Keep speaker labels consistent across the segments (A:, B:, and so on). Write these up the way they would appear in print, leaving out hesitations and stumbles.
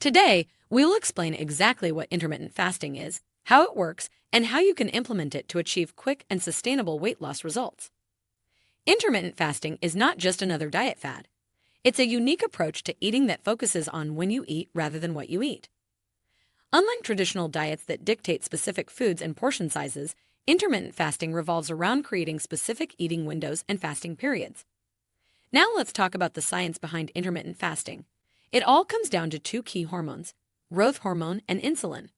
A: Today, we'll explain exactly what intermittent fasting is, how it works, and how you can implement it to achieve quick and sustainable weight loss results. Intermittent fasting is not just another diet fad. It's a unique approach to eating that focuses on when you eat rather than what you eat. Unlike traditional diets that dictate specific foods and portion sizes, intermittent fasting revolves around creating specific eating windows and fasting periods. Now let's talk about the science behind intermittent fasting. It all comes down to two key hormones, growth hormone and insulin.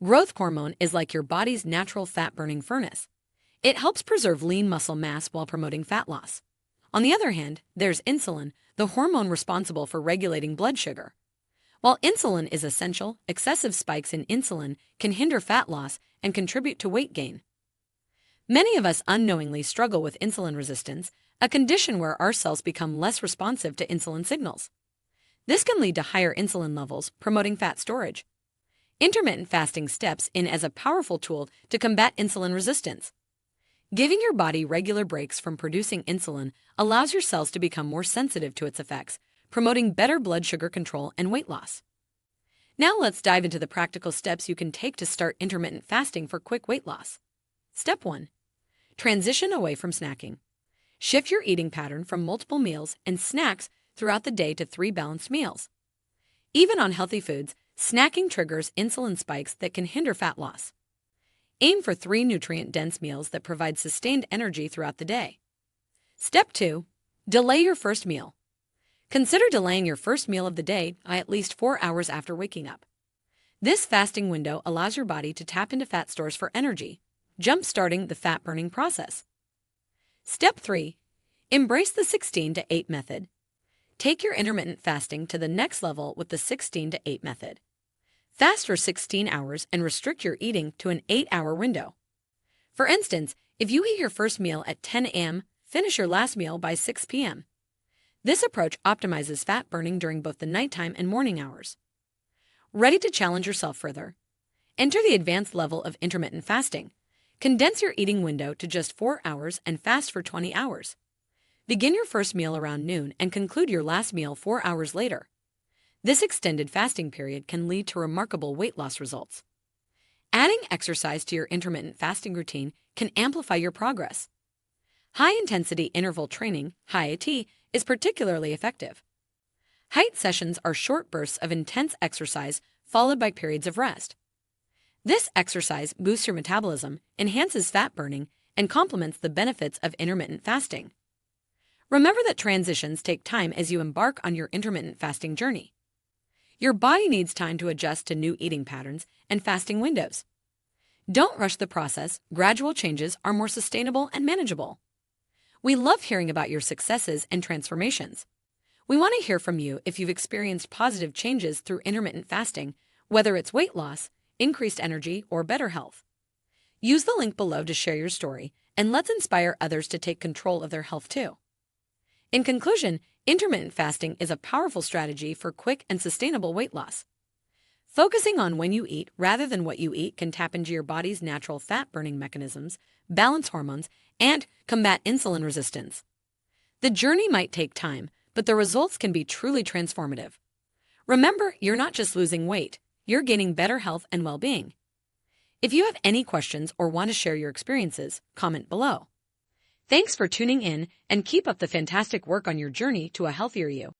A: Growth hormone is like your body's natural fat-burning furnace. It helps preserve lean muscle mass while promoting fat loss. On the other hand, there's insulin, the hormone responsible for regulating blood sugar. While insulin is essential, excessive spikes in insulin can hinder fat loss and contribute to weight gain. Many of us unknowingly struggle with insulin resistance, a condition where our cells become less responsive to insulin signals. This can lead to higher insulin levels, promoting fat storage. Intermittent fasting steps in as a powerful tool to combat insulin resistance. Giving your body regular breaks from producing insulin allows your cells to become more sensitive to its effects, promoting better blood sugar control and weight loss. Now let's dive into the practical steps you can take to start intermittent fasting for quick weight loss. Step 1. Transition away from snacking. Shift your eating pattern from multiple meals and snacks throughout the day to 3 balanced meals. Even on healthy foods, snacking triggers insulin spikes that can hinder fat loss. Aim for 3 nutrient-dense meals that provide sustained energy throughout the day. Step 2. Delay your first meal. Consider delaying your first meal of the day by at least 4 hours after waking up. This fasting window allows your body to tap into fat stores for energy, jump-starting the fat-burning process. Step 3. Embrace the 16-to-8 method. Take your intermittent fasting to the next level with the 16-to-8 method. Fast for 16 hours and restrict your eating to an 8-hour window. For instance, if you eat your first meal at 10 a.m., finish your last meal by 6 p.m. This approach optimizes fat burning during both the nighttime and morning hours. Ready to challenge yourself further? Enter the advanced level of intermittent fasting. Condense your eating window to just 4 hours and fast for 20 hours. Begin your first meal around noon and conclude your last meal 4 hours later. This extended fasting period can lead to remarkable weight loss results. Adding exercise to your intermittent fasting routine can amplify your progress. High-intensity interval training, HIIT, is particularly effective. HIIT sessions are short bursts of intense exercise followed by periods of rest. This exercise boosts your metabolism, enhances fat burning, and complements the benefits of intermittent fasting. Remember that transitions take time as you embark on your intermittent fasting journey. Your body needs time to adjust to new eating patterns and fasting windows. Don't rush the process. Gradual changes are more sustainable and manageable. We love hearing about your successes and transformations. We want to hear from you if you've experienced positive changes through intermittent fasting, whether it's weight loss, increased energy, or better health. Use the link below to share your story, and let's inspire others to take control of their health too. In conclusion, intermittent fasting is a powerful strategy for quick and sustainable weight loss. Focusing on when you eat rather than what you eat can tap into your body's natural fat-burning mechanisms, balance hormones, and combat insulin resistance. The journey might take time, but the results can be truly transformative. Remember, you're not just losing weight, you're gaining better health and well-being. If you have any questions or want to share your experiences, comment below. Thanks for tuning in and keep up the fantastic work on your journey to a healthier you.